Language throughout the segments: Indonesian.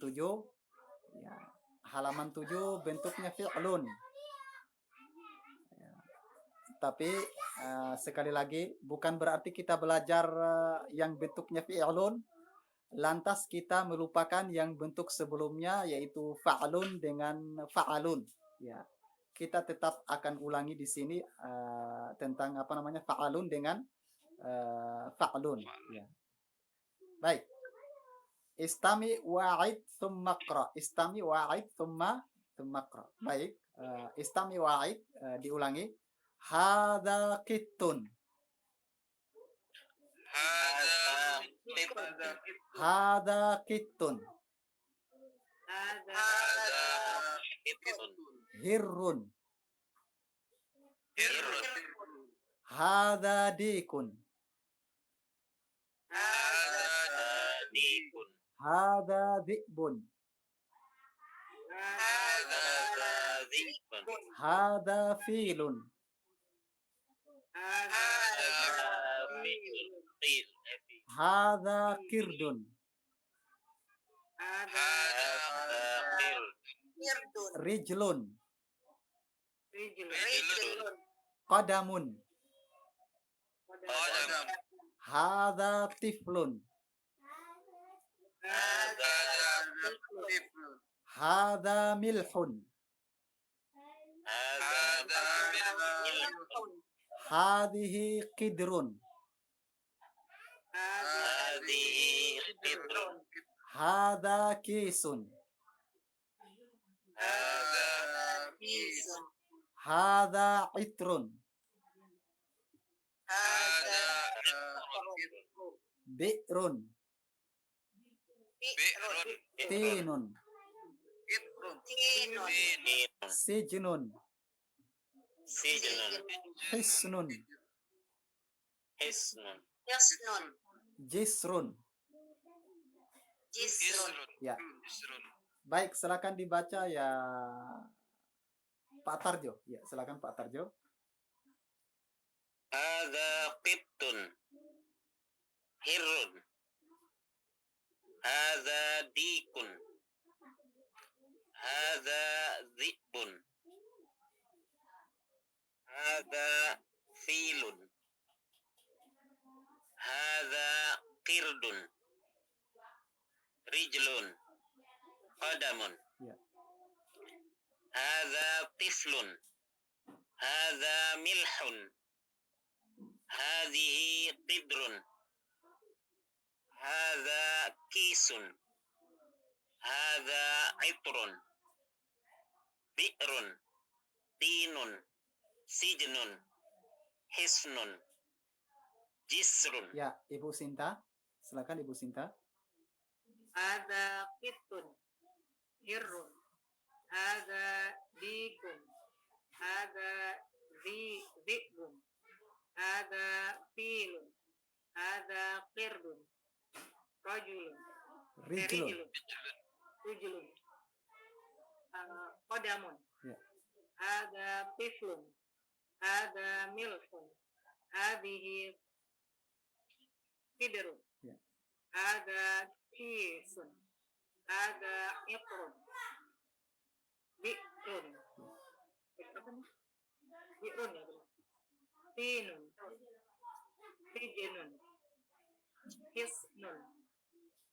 7. Ya. Halaman 7 bentuknya fi'lun. Ya. Tapi sekali lagi bukan berarti kita belajar yang bentuknya fi'lun lantas kita melupakan yang bentuk sebelumnya yaitu fa'lun dengan fa'alun. Ya. Kita tetap akan ulangi di sini tentang apa namanya fa'alun dengan fa'lun. Ya. Baik. Istami wa'id thumma qra. Istami wa'id thumma qra. Baik. Istami wa'id diulangi. Hadza qittun. Hadza qittun. Hirrun. Hadza dikun. Hadza dhi'bun. Hadza filun. Hadza kirdun. Rijlun. Qadamun. Hadza tiflun. Hadza milhun. Hadhihi qidrun. Hadza kisun. Hadza itrun. Bi'run. Tinun. Sijnun. Hisnun. Jisrun. Ya. Baik, silakan dibaca ya Pak Tarjo. Ya, silakan Pak Tarjo. Hadza qittun hirrun. Hadza dikun. Hadza dhi'bun. Hadza filun. Hadza qirdun. Rijlun. Qadamun. Ya. Hadza tiflun. Hadza milhun. Hadhihi qidrun. Hadza kisun. Hadza itrun. Bi'run. Tinun. Sijnun. Hisnun. Jisrun. Ya, Ibu Sinta. Silakan Ibu Sinta. Hadza qittun hirrun. Hadza dikun. Hadza dhi'bun. Hadza filun. Hadza qirdun. Rijlun. Rijlun. Qadamun. Ya. Hadza tiflun. Hadza milhun. Hadhihi qidrun. Ya. Hadza kisun. Hadza itrun. Bi'run. Bi'run ya. Tinun. Sijnun. Hisnun.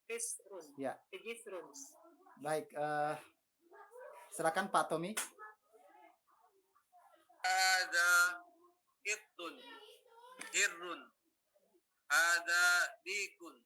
Hisrun. Ya. Jisrun. Baik, silakan Pak Tommy. Hadza qittun hirrun. Hadza dikun.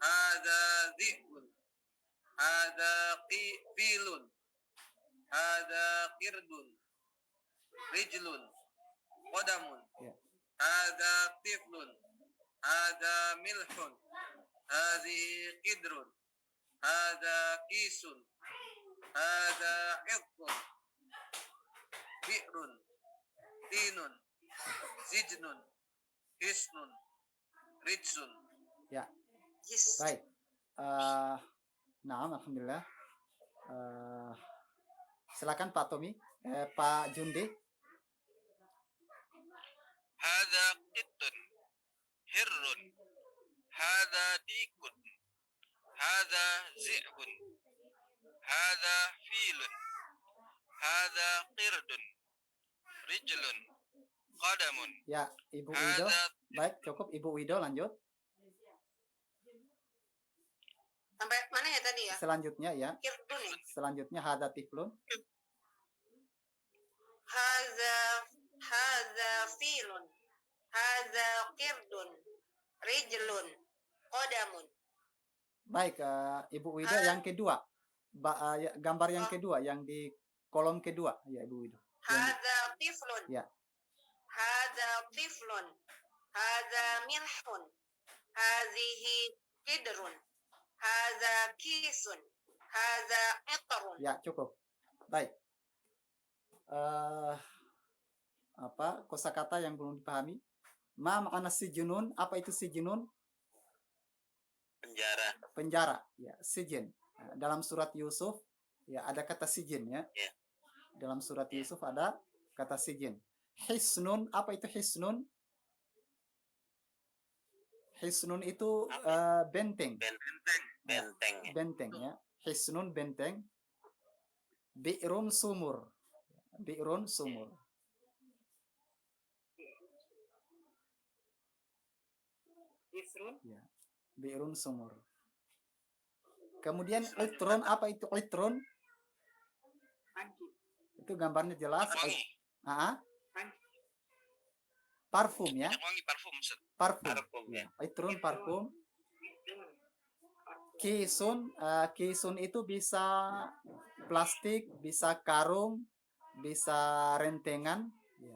Hadza dhi'bun. Hadza filun. Hadza qirdun. Rijlun. Qadamun. Ya. Hadza tiflun. Hadza milhun. Hadhihi qidrun. Hadza kisun. Hadza iqun. Bi'run. Tinun. Sijnun. Hisnun. Rijsun. Ya. Yes. Baik. Nah, alhamdulillah. Silakan Pak Tommy, Pak Jundi. Hadza qittun hirrun. Hadza dikun. هذا ذئب هذا فيل هذا قرد رجل قدم Ya, Ibu Wido. هذا Baik, cukup Ibu Wido, lanjut. Sampai mana ya tadi ya? Selanjutnya ya. Kirdun ya? Selanjutnya hada tiflun. Hadza filun. Hadza kirdun. Rijlun. Qadamun. Baik, Ibu Wido yang kedua. Gambar yang kedua, yang di kolom kedua. Ya, Ibu Wido. Hadza tiflun. Ya. Hadza tiflun. Hadza milhun. Hadhihi kidrun. Hadza kisun. Hadza itrun. Ya, cukup. Baik. Apa kosakata yang belum dipahami? Ma makna sijnun? Apa itu sijnun? Penjara. Penjara. Ya, sijin. Dalam surat Yusuf ya ada kata sijin ya. Ya. Dalam surat Yusuf ada kata sijin. Hisnun, apa itu hisnun? Hisnun itu benteng. Benteng. Benteng ya. Hisnun benteng. Bi'run sumur. Bi'run sumur. Yusrun. Ya. Bi'run sumur. Kemudian itron, apa itu itron? Panci. Itu gambarnya jelas. wangi Panci. Parfum ya. minyak wangi parfum Ustaz. Parfum. Parfum ya. Itron parfum. Kisun. Kisun, kisun itu bisa plastik, bisa karung, bisa rentengan, ya.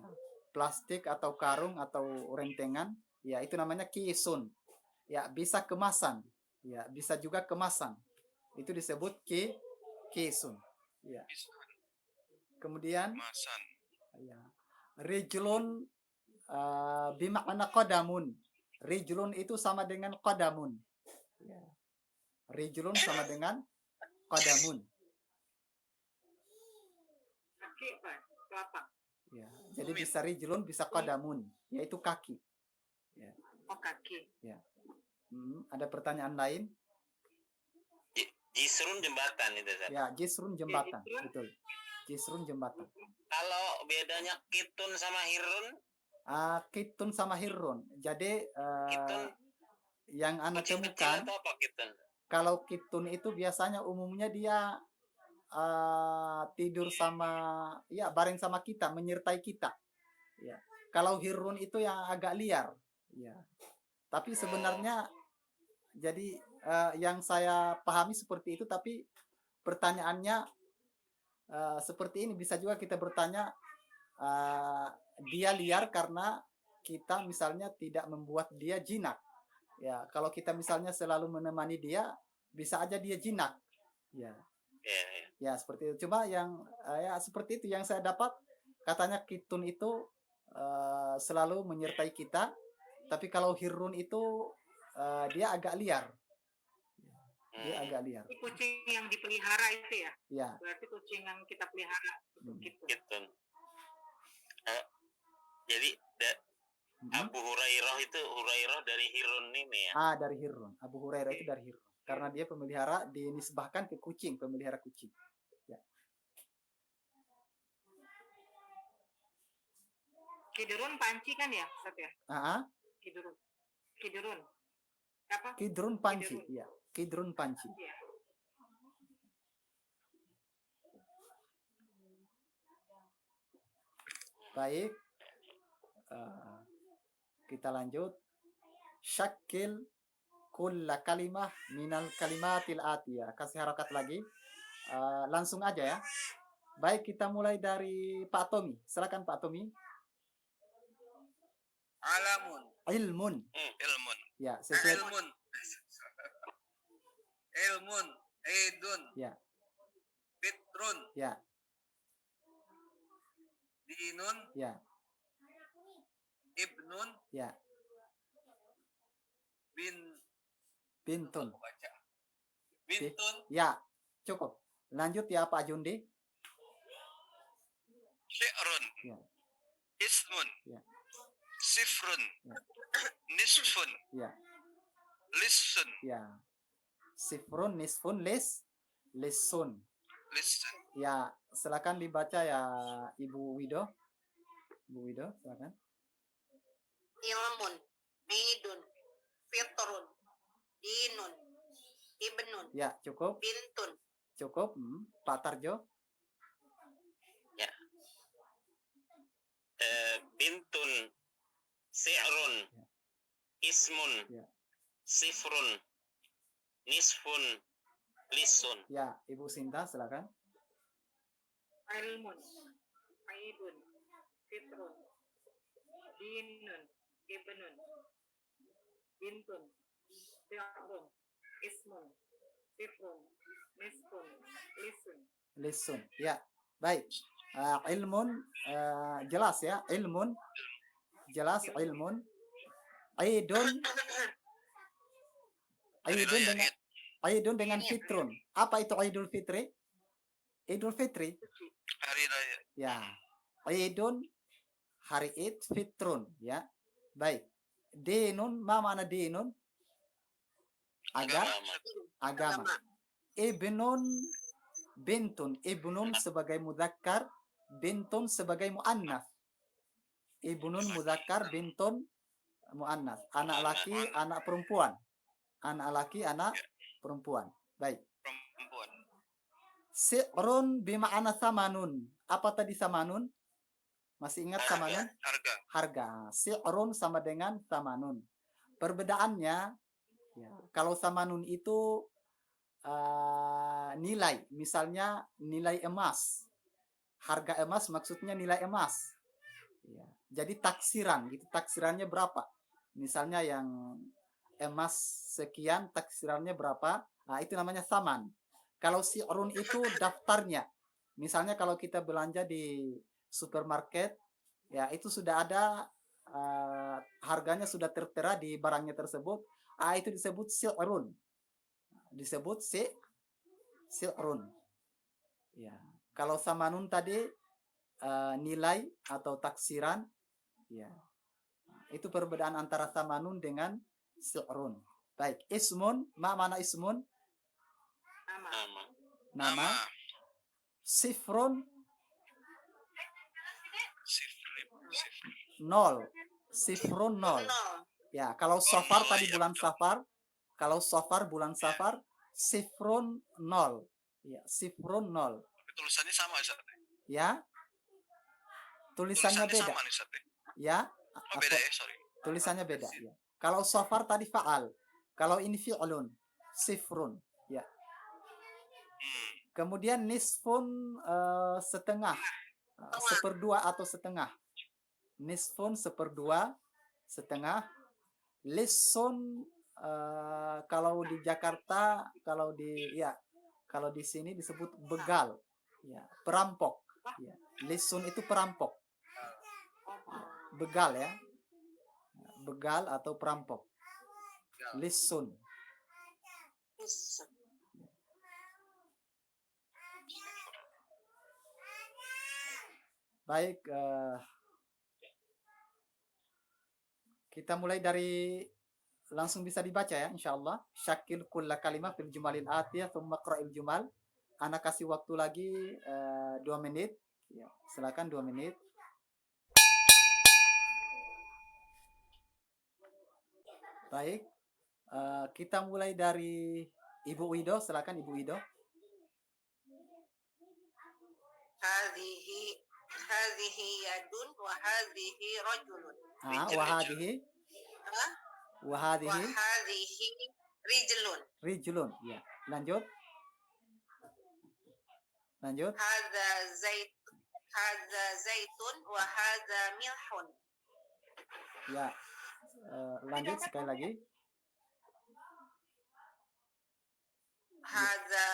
Plastik atau karung atau rentengan, ya itu namanya kisun. Ya, bisa kemasan, ya bisa juga kemasan. Itu disebut kisun. Ya. Kemudian, Masan. ya, rijlun bimakna qadamun. Rijlun itu sama dengan qadamun. Ya. Rijlun sama dengan qadamun. Kaki apa? Telapak. Ya. Jadi bisa rijlun, bisa qadamun, yaitu kaki. Oh, kaki. Ada pertanyaan lain? Jisrun jembatan itu, Ustaz. Ya, jisrun jembatan, Jisrun. betul. Jisrun jembatan. Kalau bedanya kitun sama hirun, Kitun sama hirun. Jadi kitun yang anak kecil-kecil temukan, atau apa kitun? kalau kitun itu biasanya umumnya dia tidur sama, ya bareng sama kita, menyertai kita. Ya. Kalau hirun itu yang agak liar. Ya. Tapi sebenarnya jadi yang saya pahami seperti itu, tapi pertanyaannya seperti ini, bisa juga kita bertanya dia liar karena kita misalnya tidak membuat dia jinak. Ya, kalau kita misalnya selalu menemani dia, bisa aja dia jinak. Ya, Ya, ya. ya seperti itu. Cuma yang ya seperti itu yang saya dapat, katanya kitun itu selalu menyertai kita, tapi kalau hirun itu dia agak liar. Dia agak liar. Ini kucing yang dipelihara itu ya? Ya. Berarti kucing yang kita pelihara. Gitu. Kitun. Jadi Mhm. Abu Hurairah itu Hurairah dari hirun ini ya. Dari Hirun. Abu Hurairah itu dari Hirun. Karena dia pemelihara, dinisbahkan ke kucing, pemelihara kucing. Kidurun panci kan ya, Ustaz ya? Kidurun. Kidurun. Apa? Kidrun panci. Kidrun. Ya, Kidrun panci. Iya. Baik. Kita lanjut. Syakil kulla kalimah minal kalimatil atiyah. Kasih harakat lagi. Langsung aja ya. Baik, kita mulai dari Pak Tommy. Silakan Pak Tommy. Alamun. Ilmun. Ilmun. Ya, sesuai. Ilmun. Ilmun. Aidun. Ya, Fitrun. ya, Dinun. ya, Ibnun. ya. Bintun. Aku baca. Bintun. Ya, cukup. Lanjut ya Pak Jundi. Syi'run. Ya, Ismun. ya, Sifrun. Ya. Nisfun. ya, Lisun. ya. Sifrun, nisfun, lisun. Listen. Ya, silakan dibaca ya Ibu Wido. Ibu Wido, silakan. Ilmun, idun, fitrun, dinun, ibnun, Ya, cukup. bintun. Cukup. Pak Tarjo. Ya. Bintun, si'run, ismun, Ya. sifrun, nisfun, lisun. Ya, Ibu Sinta, silakan. Ilmun, idun, fitrun, dinun, ibnun, bintun, fi'run, ismun, sifrun, nisfun, lisun. Lisun. Ya, baik. Ilmun, jelas ya. Ilmun, jelas ilmun. Aidun, aidun dengan fitrun. Apa itu Idul Fitri? Idul Fitri. Hari raya. Ya. Aidun, hari Id, fitrun. Ya. Baik. Dinun, ma mana dinun? Agama. Ibnun, bintun. Ibnun sebagai mudzakkar, bintun sebagai muannas. Ibnun mudzakkar, bintun muannas. Anak laki, anak perempuan. Anak laki, anak perempuan. Baik. Perempuan. Si'run bima'ana samanun. Apa tadi samanun? Masih ingat samanun? Harga. Si'run sama dengan samanun. Perbedaannya, ya, kalau samanun itu nilai. Misalnya nilai emas. Harga emas maksudnya nilai emas. Ya. Jadi taksiran. Itu taksirannya berapa? Misalnya yang emas sekian, taksirannya berapa? Nah, itu namanya saman. Kalau si'run itu daftarnya. Misalnya kalau kita belanja di supermarket, ya itu sudah ada harganya sudah tertera di barangnya tersebut. Itu disebut si'run. Disebut si'run. Ya. Kalau samanun tadi nilai atau taksiran, ya. Itu perbedaan antara samanun dengan si'run. Baik, ismun, mana ismun? Nama. Sifrun, nol. Sifrun nol. Ya, kalau safar tadi bulan safar, kalau safar bulan safar, sifrun nol. Ya, sifrun nol. Tulisannya sama, Ustaz. Ya. Tulisannya beda. Sama, Ustaz. Ya. Oh, beda ya, sorry. Tulisannya beda. Ya. Kalau safar tadi fa'al. Kalau ini fi'lun, sifrun. Ya. Kemudian nisfun setengah. Seperdua atau setengah. Nisfun seperdua, setengah. Lisun kalau di Jakarta, kalau di sini disebut begal. Ya, perampok. Ya. Lisun itu perampok. Begal ya. Begal atau perampok. Lisun. Baik, kita mulai dari langsung bisa dibaca ya, insyaallah. Syakil kulla kalimah fil jumalil atiyah thumma qra'il jumal. Ana kasih waktu lagi 2 menit. Ya, silakan 2 menit. Baik, kita mulai dari Ibu Wido, silakan Ibu Wido. Hadhihi yadun wa hadhihi rajulun. Wa hadhihi rijlun. Rijlun, ya. Lanjut. Hadza zaitun wa hadza milhun. Ya. Lanjut sekali lagi. Hadza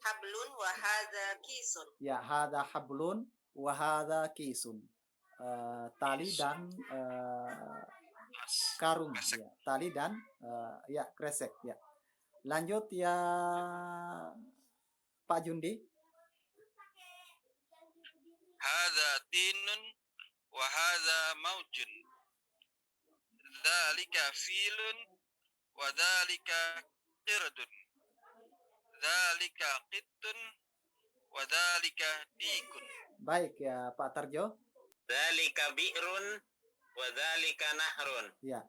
hablun wa hadza kisun. Ya, hadza hablun wa hadza kisun. Tali dan karung, ya. Tali dan ya kresek, ya. Lanjut ya Pak Jundi. Hadza tinun wa hadza maujun. Dzalika filun wa dzalika qirdun. Dzalika qittun wa dzalika dikun. Baik ya Pak Tarjo. Dzalika bi'run wa dzalika nahrun. Ya.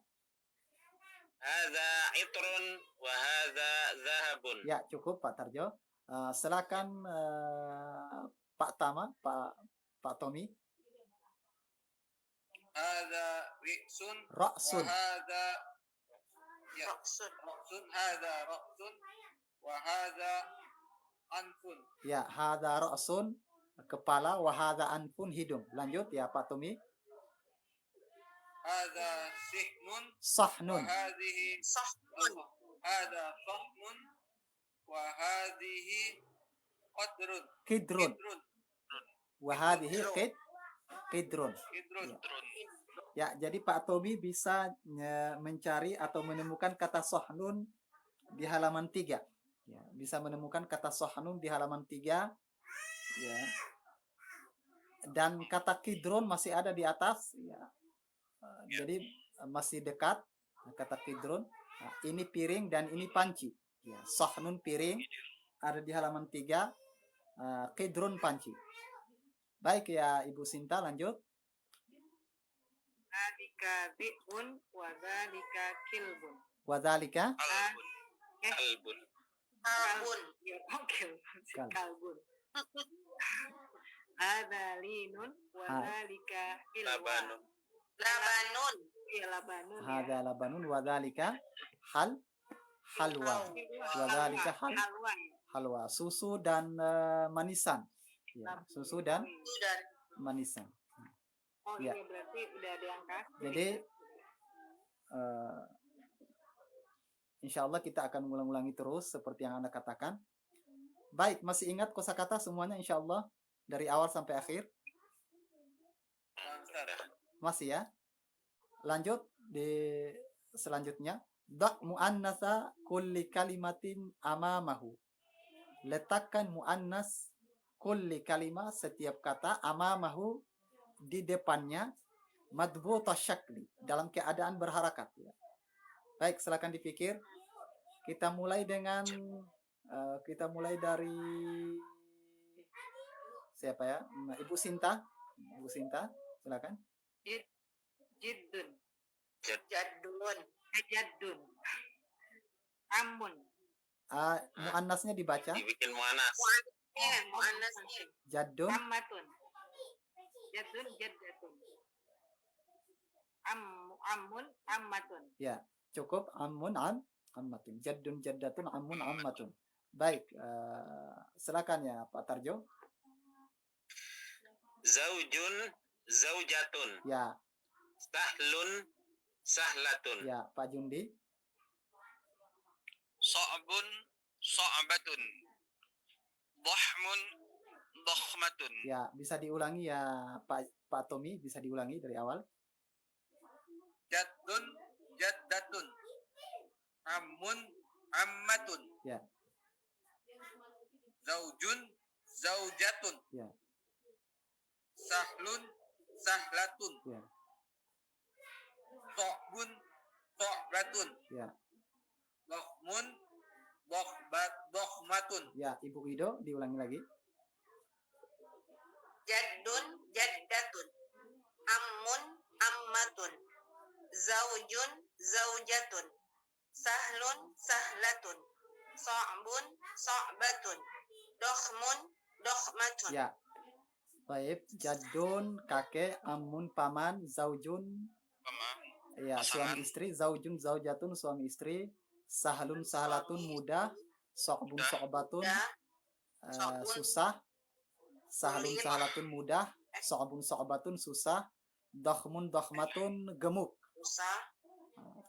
Hadza itrun wa hadza zahabun. Ya, cukup Pak Tarjo. Silakan Pak Tama, Pak Tommy. Hadza ri'sun Ra'sun. wa hadza ya Ra'sun. ra'sun, hadza ra'sun wa hadza anfun. Ya, hadza ra'sun kepala, wa hadza anfun hidung. Lanjut ya Pak Tommy. Hadza sihnun wa Sahnun. hadhihi Sahmun. hadza sahmun wa hadhihi qadrun. Kidrun. Qidrun. Wa hadhihi qidrun. Qidrun. Ya, jadi Pak Tommy bisa mencari atau menemukan kata sahnun di halaman 3. Ya, bisa menemukan kata sahnun di halaman 3. Ya. Dan kata kidrun masih ada di atas. Ya. Jadi masih dekat kata kidrun. Nah, ini piring dan ini panci. Ya, sahnun piring ada di halaman 3. Kidrun panci. Baik ya Ibu Sinta, lanjut. Dzalika bi'un wa dzalika kilbun. Wadzalika Albun. Kalbun. Kalbun. Ya, oke. Kal. Kalbun. Ada linun wa Ha. dzalika ilwa. Labanun. Labanun. Ya, labanun. ya. hada labanun wadzalika halwa. Wadzalika Halwa. halwa, susu dan manisan. Ya, susu dan Sudah. manisan. Oh, Ya. ini berarti udah ada yang kasih. Jadi insya Allah kita akan ulang-ulangi terus seperti yang Anda katakan. Baik, masih ingat kosakata semuanya insya Allah dari awal sampai akhir? Masih ya? Lanjut di selanjutnya. Da' mu'annasa kulli kalimatin amamahu. Letakkan mu'annas kulli kalimah, setiap kata, amamahu, di depannya, madbuta syakli, dalam keadaan berharakat. Ya. Baik, silakan dipikir. Kita mulai dengan kita mulai dari siapa ya? Ibu Sinta. Ibu Sinta, silakan. Jiddun. Jadun. Jaddun. Amun. Muannasnya dibaca. Dibikin muanas. Muannasnya. Jaddun, Ammatun. Jaddun, jaddatun. Amun, ammatun. ya, cukup. Ammatun. Jaddun, jaddatun, amun, ammatun. Baik, silakan ya Pak Tarjo. Zaujun, zaujatun. Ya, Sahlun, sahlatun. ya Pak Jundi. Sa'bun, sa'batun. Dhahmun, dhakhmatun. Ya, bisa diulangi ya Pak Tommy, bisa diulangi dari awal. Jaddun, jaddatun. Ammun, ammatun. Ya. Zaujun, zaujatun. Ya. Sahlun, sahlatun. Ya. Tha'bun, tha'batun. Ya. Dhakhmun, dhakhmatun. Ya, Ibu Wido diulangi lagi. Jaddun. Jaddatun. Ammun. Ammatun. Zaujun. Zaujatun. Sahlun. Sahlatun. Sa'bun. Sa'batun. Dokhmun. Dokhmatun. Ya. Baik, Jaddun kakek, amun paman, zaujun Mama. ya Pasangan. suami istri, zaujun zaujatun suami istri, sahlun sahlatun mudah, sokbun Mudah. sokbatun Ya. susah, sahlun Sulit. sahlatun mudah, sokbun sokbatun susah, dokhmun dokhmatun gemuk. Usah.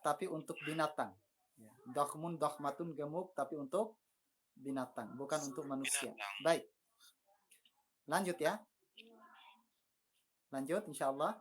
Tapi untuk binatang. Ya. Dokhmun dokhmatun gemuk tapi untuk binatang, bukan untuk manusia. Binatang. Baik. Lanjut ya. Lanjut insyaallah.